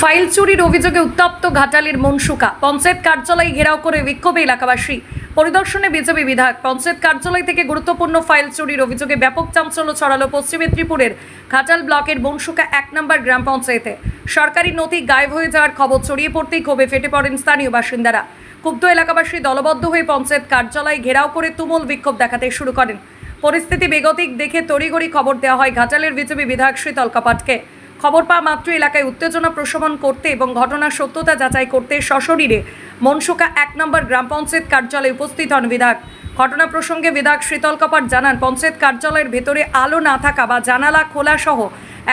File চুরির অভিযোগে উত্তপ্ত ঘাটালের মনসুকা পঞ্চায়েত কার্যালয় ঘেরাও করে বিক্ষোভে এলাকাবাসী। পরিদর্শনে বিজেপি বিধায়ক। পঞ্চায়েত কার্যালয় থেকে গুরুত্বপূর্ণ ফাইল চুরির অভিযোগে ব্যাপক চাঞ্চল্য ছড়ালো পশ্চিম মেদিনীপুরের ঘাটাল ব্লকের মনসুকা 1 নম্বর গ্রাম পঞ্চায়েতে। সরকারি নথি গায়েব হয়ে যাওয়ার খবর ছড়িয়ে পড়তেই ক্ষোভে ফেটে পড়েন স্থানীয় বাসিন্দারা। ক্ষুব্ধ এলাকাবাসী দলবদ্ধ হয়ে পঞ্চায়েত কার্যালয় ঘেরাও করে তুমুল বিক্ষোভ দেখাতে শুরু করেন। পরিস্থিতি বেগতিক দেখে তড়িঘড়ি খবর দেওয়া হয় ঘাটালের বিজেপি বিধায়ক শীতল কাপাটকে। খবর পাওয়া মাত্র এলাকায় উত্তেজনা প্রশমন করতে এবং ঘটনার সত্যতা যাচাই করতে সশরীরে মনসুকা 1 নম্বর গ্রাম পঞ্চায়েত কার্যালয়ে উপস্থিত হন বিধায়ক। ঘটনা প্রসঙ্গে বিধায়ক শীতল কাপাট জানান, পঞ্চায়েত কার্যালয়ের ভেতরে আলো না থাকা বা জানালা খোলা সহ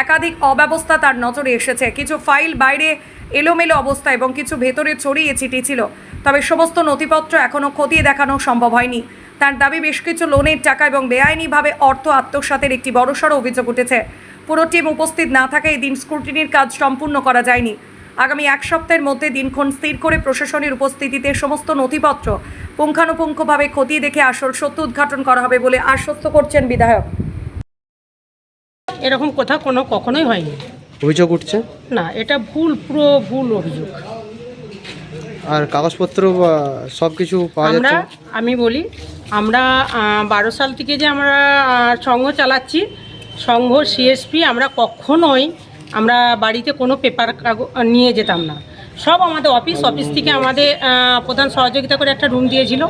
একাধিক অব্যবস্থা তার নজরে এসেছে। কিছু ফাইল বাইরে এলোমেলো অবস্থা এবং কিছু ভেতরে ছড়িয়ে ছিটিয়ে ছিল। তবে সমস্ত নথিপত্র এখনও খতিয়ে দেখানো সম্ভব হয়নি। তার দাবি, বেশ কিছু লোনের টাকা এবং বেআইনিভাবে অর্থ আত্মসাতের একটি বড়সড় অভিযোগ উঠেছে। পুরো টিম উপস্থিত না থাকায় দিন স্ক্রুটিনির কাজ সম্পূর্ণ করা যায়নি। আগামী 1 সপ্তাহের মধ্যে দিনক্ষণ স্থির করে প্রশাসনের উপস্থিতিতে সমস্ত নথিপত্র পুঙ্খানুপুঙ্খভাবে খতিয়ে দেখে আসল সত্য উদ্ঘাটন করা হবে বলে আশ্বস্ত করছেন বিধায়ক। এরকম কথা কখনোই হয়নি। অভিযোগ উঠছে না, এটা পুরো ভুল অভিযোগ। আর কাগজপত্র সব কিছু পাওয়া যাচ্ছে। আমি বলি, আমরা 12 সাল থেকে যে আমরা সংঘ চালাচ্ছি, সংঘ সিএসপি, আমরা কখনোই আমরা বাড়িতে কোনো পেপার নিয়ে যেতাম না। সব আমাদের অফিস থেকে আমাদের প্রধান সহযোগিতা করে একটা রুম দিয়েছিল।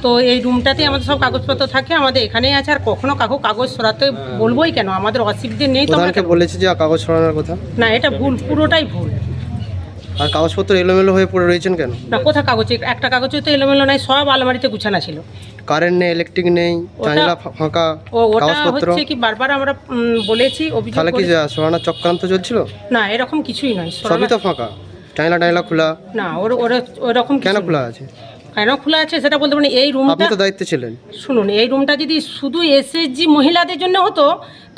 তো এই রুমটাতে আমাদের সব কাগজপত্র থাকে, আমাদের এখানেই আছে। আর কখনো কাগজ সরাতে বলবোই কেন, আমাদের অসুবিধে নেই। তো প্রধানকে বলেছে যে কাগজ সরানোর কথা। না, এটা ভুল, পুরোটাই ভুল। আর কাগজপত্র এলোমেলো হয়ে পড়ে রয়েছেন কেন? না, কোথা কাগজ, একটা কাগজও তো এলোমেলো নাই, সব আলমারিতে গুছানো ছিল। কারেন্ট নেই, ইলেকট্রিক নেই, জানলা ফাঁকা, ওটা কাগজপত্র হচ্ছে কি বারবার আমরা বলেছি, অভিযোগ তাহলে কি সরানোর চক্রান্ত চলছিল? না, এরকম কিছুই নয়, সবই তো ফাঁকা, জানলা খোলা। না, ওরকম কেন খোলা আছে? কেন খোলা আছে সেটা বলতে পারি। এই রুমটা, আপনি তো দায়িত্বে ছিলেন। শুনুন, এই রুমটা যদি শুধু এসএসজি মহিলাদের জন্য হতো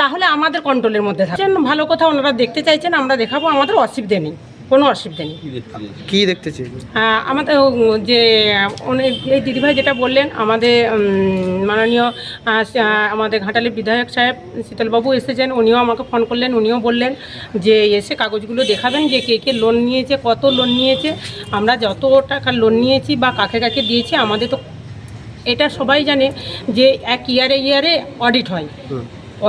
তাহলে আমাদের কন্ট্রোলের মধ্যে থাকতেন। ভালো কথা, ওনারা দেখতে চাইছেন, আমরা দেখাবো, আমাদের অসুবিধে নেই, কোনো অসুবিধা নেই। কি দেখতে চাই? আমাদের যে এই দিদিভাই যেটা বললেন, আমাদের মাননীয় আমাদের ঘাটালের বিধায়ক সাহেব শীতলবাবু এসেছেন, উনিও আমাকে ফোন করলেন, উনিও বললেন যে এসে কাগজগুলো দেখাবেন যে কে লোন নিয়েছে, কত লোন নিয়েছে, আমরা যত টাকা লোন নিয়েছি বা কাকে দিয়েছি। আমাদের তো এটা সবাই জানে যে এক ইয়ারে অডিট হয়,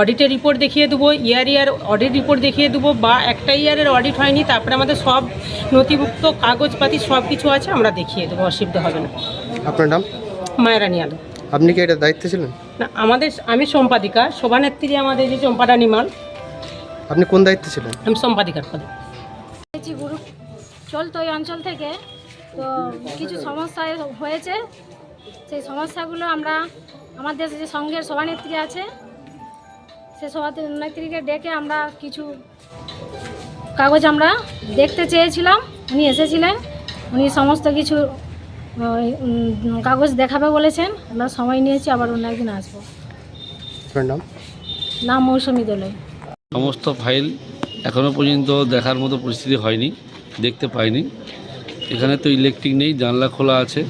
অডিটের রিপোর্ট দেখিয়ে দেবো, ইয়ার অডিট রিপোর্ট দেখিয়ে দেবো, বা একটা ইয়ারের অডিট হয়নি তারপরে আমাদের সব নথিভুক্ত কাগজপাতি সব কিছু আছে, আমরা দেখিয়ে দেবো, অসুবিধা হবে না। আপনার নাম? মায়েরানী আলো। আপনি কি এটা দায়িত্বে ছিলেন? না, আমি সম্পাদিকা, সভানেত্রী আমাদের যে চম্পারানী মাল। আপনি কোন দায়িত্বে ছিলেন? আমি সম্পাদিকার পদে। গ্রুপ চলতো এই অঞ্চল থেকে, তো কিছু সমস্যা হয়েছে। সেই সমস্যাগুলো আমরা আমাদের যে সংঘের সভানেত্রী আছে, সে সভানেত্রীকে ডেকে আমরা কিছু কাগজ আমরা দেখতে চেয়েছিলাম। উনি এসেছিলেন, উনি সমস্ত কিছু কাগজ দেখাবে বলেছেন। আমরা সময় নিয়েছি, আবার অন্য একদিন আসবো। আপনার নাম? নাম মৌসুমী দোলই। সমস্ত ফাইল এখনও পর্যন্ত দেখার মতো পরিস্থিতি হয়নি, দেখতে পাইনি। এখানে তো ইলেকট্রিক নেই, জানলা খোলা আছে,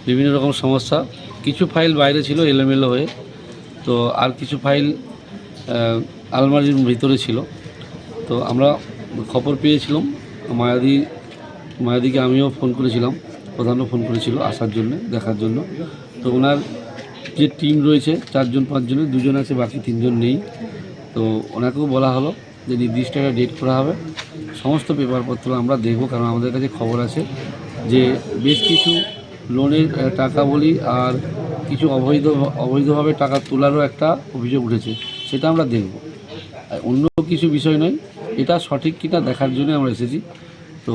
বিভিন্ন রকম সমস্যা। কিছু ফাইল বাইরে ছিল এলোমেলো হয়ে, তো আর কিছু ফাইল আলমারির ভিতরে ছিল। তো আমরা খবর পেয়েছিলাম, মায়াদিকে আমিও ফোন করেছিলাম, প্রধানও ফোন করেছিল আসার জন্য, দেখার জন্য। তো ওনার যে টিম রয়েছে 4 জন 5 জনের, 2 জন আছে, বাকি 3 জন নেই। তো ওনাকেও বলা হলো যে নির্দিষ্ট একটা ডেট করা হবে, সমস্ত পেপারপত্র আমরা দেখব। কারণ আমাদের কাছে খবর আছে যে বেশ কিছু লোনের টাকা বলি আর কিছু অবৈধভাবে টাকা তোলারও একটা অভিযোগ উঠেছে, সেটা আমরা দেখব। অন্য কিছু বিষয় নয়, এটা সঠিক কিনা দেখার জন্য আমরা এসেছি। তো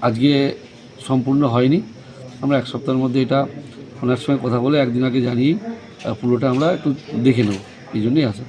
আজকে সম্পূর্ণ হয়নি, আমরা 1 সপ্তাহের মধ্যে এটা ওনার সঙ্গে কথা বলে একদিন আগে জানিয়ে পুরোটা আমরা একটু দেখে নেব, এই জন্যই আসা।